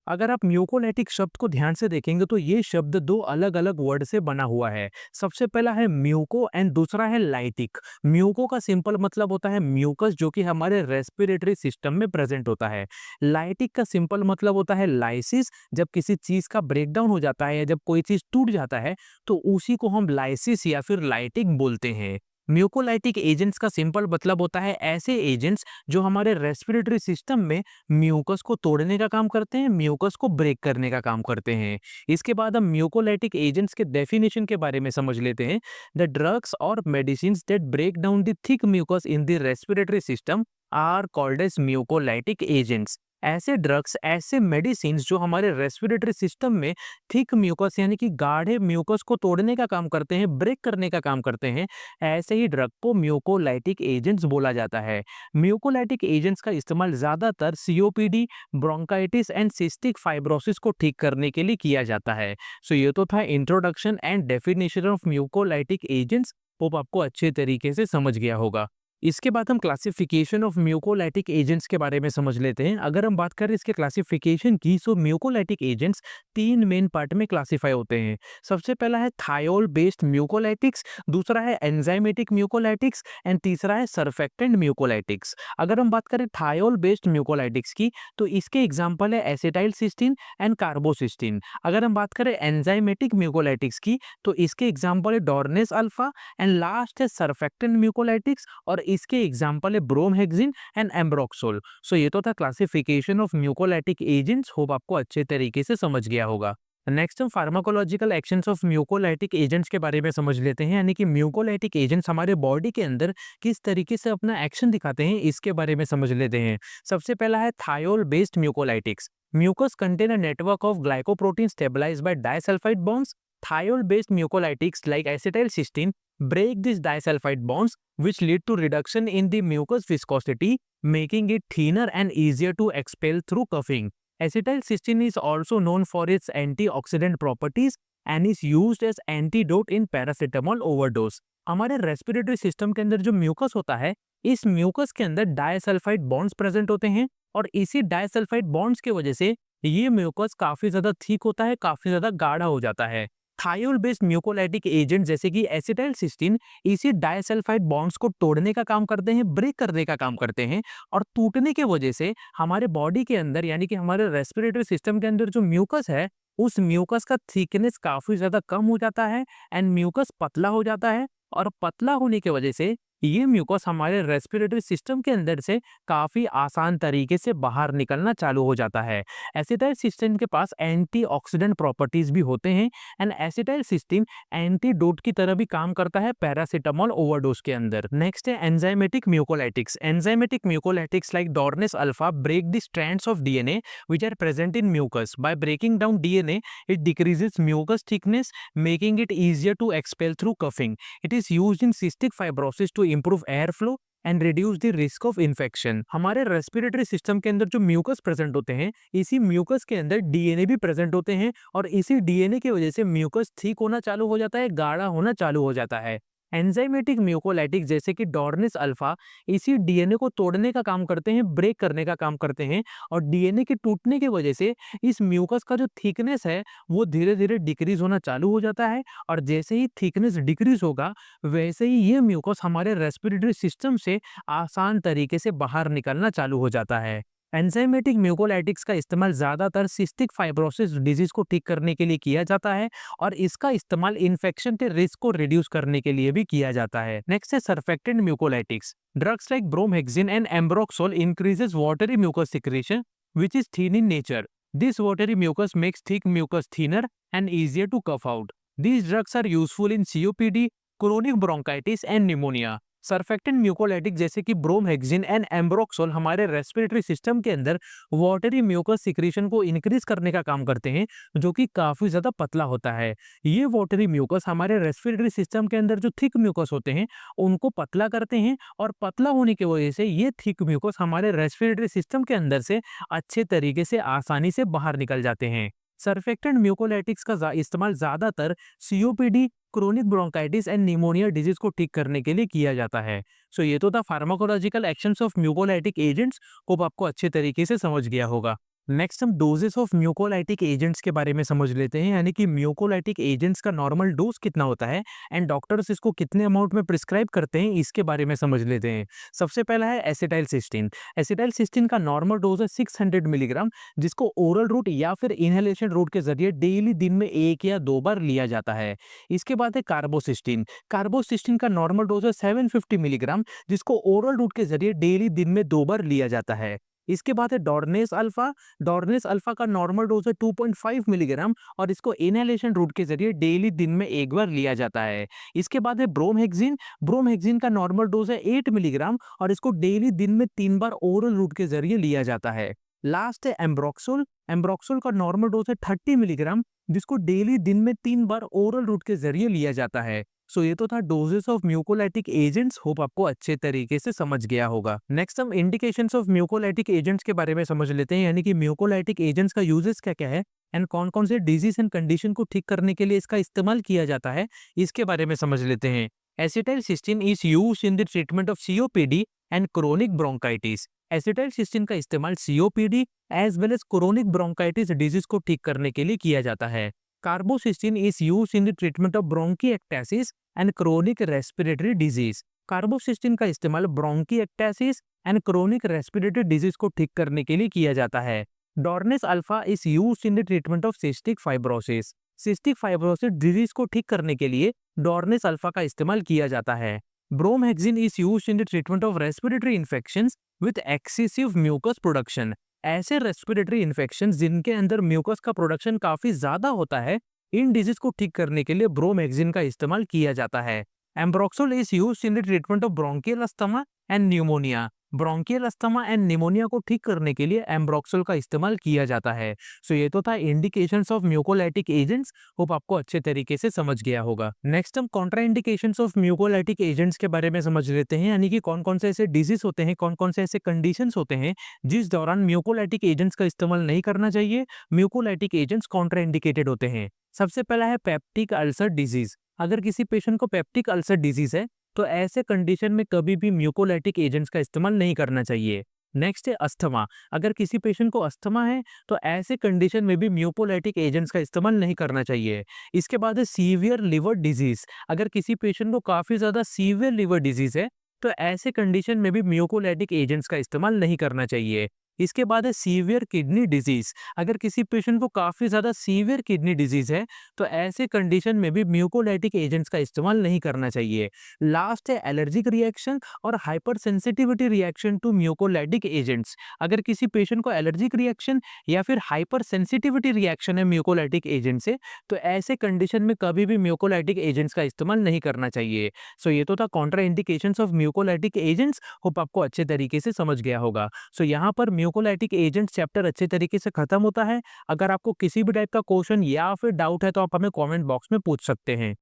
अगर आप म्यूकोलाइटिक शब्द को ध्यान से देखेंगे तो ये शब्द दो अलग अलग वर्ड से बना हुआ है। सबसे पहला है म्यूको एंड दूसरा है लाइटिक। म्यूको का सिंपल मतलब होता है म्यूकस, जो कि हमारे रेस्पिरेटरी सिस्टम में प्रेजेंट होता है। लाइटिक का सिंपल मतलब होता है लाइसिस। जब किसी चीज का ब्रेकडाउन हो जाता है या जब कोई चीज टूट जाता है तो उसी को हम लाइसिस या फिर लाइटिक बोलते हैं। म्यूकोलाइटिक एजेंट्स का सिंपल मतलब होता है ऐसे एजेंट्स जो हमारे रेस्पिरेटरी सिस्टम में म्यूकस को तोड़ने का काम करते हैं, म्यूकस को ब्रेक करने का काम करते हैं। इसके बाद हम म्यूकोलाइटिक एजेंट्स के डेफिनेशन के बारे में समझ लेते हैं। द ड्रग्स और medicines that break down the thick mucus in the respiratory system are called as mucolytic agents. ऐसे ड्रग्स, ऐसे मेडिसिन जो हमारे रेस्पिरेटरी सिस्टम में थिक म्यूकस यानी कि गाढ़े म्यूकस को तोड़ने का काम करते हैं, ब्रेक करने का काम करते हैं, ऐसे ही ड्रग को म्यूकोलाइटिक एजेंट्स बोला जाता है। म्यूकोलाइटिक एजेंट्स का इस्तेमाल ज़्यादातर COPD, bronchitis and cystic fibrosis को ठीक करने के लिए किया जाता है। सो ये तो था introduction and definition of mucolytic agents. Hope आपको अच्छे तरीके से समझ गया होगा। इसके बाद हम क्लासिफिकेशन ऑफ म्यूकोलाइटिक एजेंट्स के बारे में समझ लेते हैं। अगर हम बात करें इसके क्लासिफिकेशन की, सो म्यूकोलाइटिक एजेंट्स तीन मेन पार्ट में क्लासिफाई होते हैं। सबसे पहला है थायोल बेस्ड म्यूकोलाइटिक्स, दूसरा है एंजाइमेटिक म्यूकोलाइटिक्स एंड तीसरा है सर्फेक्टेंट म्यूकोलाइटिक्स। अगर हम बात करें थायोल बेस्ड म्यूकोलाइटिक्स की, तो इसके एग्जांपल है एसिटाइल सिस्टीन एंड कार्बोसिस्टीन। अगर हम बात करें एंजाइमेटिक म्यूकोलाइटिक्स की, तो इसके एग्जांपल है डोर्नेस अल्फा एंड लास्ट है सर्फेक्टेंट म्यूकोलाइटिक्स और इसके एग्जांपल है ब्रोमहेक्सिन एंड एम्ब्रोक्सोल। सो ये तो था classification of mucolytic agents. Hope आपको अच्छे तरीके से समझ गया होगा। नेक्स्ट हम pharmacological actions of mucolytic agents के बारे में समझ लेते हैं, यानी कि म्यूकोलाइटिक एजेंट्स हमारे बॉडी के अंदर किस तरीके से अपना एक्शन दिखाते हैं, इसके बारे में समझ लेते हैं। सबसे पहला है thiol based mucolytics. Mucus contain a network of glycoprotein stabilize by disulphide bonds. Thiol based mucolytics like acetylcysteine break these disulfide bonds, which lead to reduction in the mucus viscosity, making it thinner and easier to expel through coughing. Acetylcysteine is also known for its antioxidant properties and is used as antidote in paracetamol overdose. हमारे respiratory system के अंदर जो mucus होता है, इस mucus के अंदर disulphide bonds present होते हैं और इसी डाइसल्फाइड बॉन्ड्स की वजह से ये म्यूकस काफी ज्यादा थिक होता है, काफी ज्यादा गाढ़ा हो जाता है। थायोल बेस्ड म्यूकोलाइटिक एजेंट जैसे कि एसिटाइलसिस्टीन इसी डाइसल्फाइड बॉन्ड्स को तोड़ने का काम करते हैं, ब्रेक करने का काम करते हैं और टूटने की वजह से हमारे बॉडी के अंदर यानी कि हमारे रेस्पिरेटरी सिस्टम के अंदर जो म्यूकस है, उस म्यूकस का थिकनेस काफी ज्यादा कम हो जाता है एंड म्यूकस पतला हो जाता है और पतला होने की वजह से ये म्यूकस हमारे रेस्पिरेटरी सिस्टम के अंदर से काफी आसान तरीके से बाहर निकलना चालू हो जाता है। एसिटाइलसिस्टीन के पास एंटीऑक्सीडेंट प्रॉपर्टीज भी होते हैं एंड एसिटाइलसिस्टीन एंटीडोट की तरह भी काम करता है पैरासीटामोल ओवरडोज के अंदर। नेक्स्ट है enzymatic mucolytics. Enzymatic mucolytics like dornase alfa break the strands of DNA which are present in mucus. By breaking down DNA it decreases mucus thickness, making it easier to expel through coughing. It is used in cystic fibrosis to improve airflow and reduce the risk of infection. हमारे respiratory system के अंदर जो mucus present होते हैं, इसी mucus के अंदर DNA भी प्रेजेंट होते हैं और इसी डीएनए की वजह से म्यूकस ठीक होना चालू हो जाता है, गाढ़ा होना चालू हो जाता है। एंजाइमेटिक म्यूकोलाइटिक जैसे कि डोर्निस अल्फा इसी डीएनए को तोड़ने का काम करते हैं, ब्रेक करने का काम करते हैं और डीएनए के टूटने की वजह से इस म्यूकस का जो थिकनेस है वो धीरे धीरे डिक्रीज होना चालू हो जाता है और जैसे ही थिकनेस डिक्रीज होगा वैसे ही ये म्यूकस हमारे रेस्पिरेटरी सिस्टम से आसान तरीके से बाहर निकलना चालू हो जाता है। एंजाइमेटिक म्यूकोलाइटिक्स का इस्तेमाल ज्यादातर सिस्टिक फाइब्रोसिस डिजीज को ठीक करने के लिए किया जाता है और इसका इस्तेमाल इन्फेक्शन के रिस्क को रिड्यूस करने के लिए भी किया जाता है। नेक्स्ट है surfactant mucolytics. Drugs like bromhexine and ambroxol increases watery mucus secretion which is thin in nature. This watery mucus makes thick mucus thinner and easier to cough out. These drugs are useful in COPD, chronic bronchitis and pneumonia. Surfactant mucolytic जैसे कि bromhexine and ambroxol हमारे respiratory system के अंदर watery mucus secretion को increase करने का काम करते हैं, जो कि काफी ज्यादा पतला होता है। ये वाटरी म्यूकस हमारे रेस्पिरेटरी सिस्टम के अंदर जो थिक म्यूकस होते हैं उनको पतला करते हैं और पतला होने की वजह से ये थिक म्यूकस हमारे रेस्पिरेटरी सिस्टम के अंदर से अच्छे तरीके से आसानी से बाहर निकल जाते हैं। सर्फेक्टेंट म्यूकोलाइटिक्स का इस्तेमाल ज्यादातर COPD, chronic bronchitis and pneumonia disease को ठीक करने के लिए किया जाता है। सो ये तो था pharmacological actions of mucolytic agents. Hope आपको अच्छे तरीके से समझ गया होगा। नेक्स्ट हम डोजेस ऑफ म्यूकोलाइटिक एजेंट्स के बारे में समझ लेते हैं, यानी कि म्यूकोलाइटिक एजेंट्स का नॉर्मल डोज कितना होता है एंड डॉक्टर्स इसको कितने अमाउंट में प्रिस्क्राइब करते हैं, इसके बारे में समझ लेते हैं। सबसे पहला है एसिटाइलसिस्टिन। एसिटाइलसिस्टिन का नॉर्मल डोज है 600 मिलीग्राम, जिसको ओरल रूट या फिर इनहेलेशन रूट के जरिए डेली दिन में 1 या 2 बार लिया जाता है। इसके बाद है कार्बोसिस्टिन। कार्बोसिस्टिन का नॉर्मल डोज है 750 मिलीग्राम, जिसको ओरल रूट के जरिए डेली दिन में 2 बार लिया जाता है। इसके बाद है डोर्नेस अल्फा। डोर्नेस अल्फा का नॉर्मल डोज है 2.5 मिलीग्राम और इसको इनहेलेशन रूट के जरिए डेली दिन में 1 बार लिया जाता है। इसके बाद है ब्रोमहेक्सिन। ब्रोमहेक्सिन का नॉर्मल डोज है 8 मिलीग्राम और इसको डेली दिन में 3 बार ओरल रूट के जरिए लिया जाता है। लास्ट है एम्ब्रोक्सोल। एम्ब्रोक्सोल का नॉर्मल डोज है 30 मिलीग्राम, जिसको डेली दिन में 3 बार ओरल रूट के जरिए लिया जाता है। सो ये तो था doses of mucolytic agents. Hope आपको अच्छे तरीके से समझ गया होगा। नेक्स्ट हम इंडिकेशंस ऑफ म्यूकोलाइटिक एजेंट्स के बारे में समझ लेते हैं, यानी कि म्यूकोलाइटिक एजेंट्स का यूजेस क्या क्या है एंड कौन कौन से डिजीज एंड कंडीशन को ठीक करने के लिए इसका इस्तेमाल किया जाता है, इसके बारे में समझ लेते हैं। Acetylcysteine is used in the treatment of COPD and chronic bronchitis. Acetylcysteine का इस्तेमाल COPD as well as chronic bronchitis disease को ठीक करने के लिए किया जाता है। Carbocisteine is used in the treatment of bronchiectasis and chronic respiratory disease. Carbocisteine का इस्तेमाल bronchiectasis and chronic respiratory disease को ठीक करने के लिए किया जाता है। Dornase alfa is used in the treatment of cystic fibrosis. Cystic fibrosis disease को ठीक करने के लिए डोर्नेस अल्फा का इस्तेमाल किया जाता है। Bromhexine is used in the treatment of respiratory infections with excessive mucus production. ऐसे रेस्पिरेटरी इन्फेक्शंस जिनके अंदर म्यूकस का प्रोडक्शन काफी ज्यादा होता है, इन डिजीज को ठीक करने के लिए ब्रोमहेक्सिन का इस्तेमाल किया जाता है। Ambroxol is used in the treatment of bronchial asthma and pneumonia. Bronchial asthma and pneumonia को ठीक करने के लिए एम्ब्रोक्सोल का इस्तेमाल किया जाता है। सो ये तो था indications of mucolytic agents. Hope आपको अच्छे तरीके से समझ गया होगा। नेक्स्ट हम कॉन्ट्राइंडिकेशंस ऑफ म्यूकोलाइटिक एजेंट्स के बारे में समझ लेते हैं, यानी कि कौन कौन से ऐसे डिजीज होते हैं, कौन कौन से ऐसे कंडीशंस होते हैं जिस दौरान म्यूकोलाइटिक एजेंट्स का इस्तेमाल नहीं करना चाहिए, म्यूकोलाइटिक एजेंट्स कॉन्ट्राइंडिकेटेड होते हैं। सबसे पहला है पेप्टिक अल्सर डिजीज। अगर किसी पेशेंट को पेप्टिक अल्सर डिजीज है तो ऐसे कंडीशन में कभी भी म्यूकोलाइटिक एजेंट्स का इस्तेमाल नहीं करना चाहिए। नेक्स्ट है अस्थमा। अगर किसी पेशेंट को अस्थमा है तो ऐसे कंडीशन में भी म्यूकोलाइटिक एजेंट्स का इस्तेमाल नहीं करना चाहिए। इसके बाद है सीवियर लिवर डिजीज। अगर किसी पेशेंट को काफी ज्यादा सीवियर लिवर डिजीज है तो ऐसे कंडीशन में भी म्यूकोलाइटिक एजेंट्स का इस्तेमाल नहीं करना चाहिए। इसके बाद है सीवियर किडनी डिजीज। अगर किसी पेशेंट को काफी ज्यादा सीवियर किडनी डिजीज है तो ऐसे कंडीशन में भी म्यूकोलाइटिक एजेंट्स का इस्तेमाल नहीं करना चाहिए। लास्ट है एलर्जिक रिएक्शन और hyper sensitivity reaction to mucolytic agents. अगर किसी पेशेंट को एलर्जिक रिएक्शन या फिर हाइपर सेंसिटिविटी रिएक्शन है म्यूकोलाइटिक एजेंट से, तो ऐसे कंडीशन में कभी भी म्यूकोलाइटिक एजेंट्स का इस्तेमाल नहीं करना चाहिए। सो ये तो था Contra indications of mucolytic agents. Hope आपको अच्छे तरीके से समझ गया होगा। सो यहाँ पर म्यूकोलाइटिक एजेंट्स चैप्टर अच्छे तरीके से खत्म होता है। अगर आपको किसी भी टाइप का क्वेश्चन या फिर डाउट है तो आप हमें कमेंट बॉक्स में पूछ सकते हैं।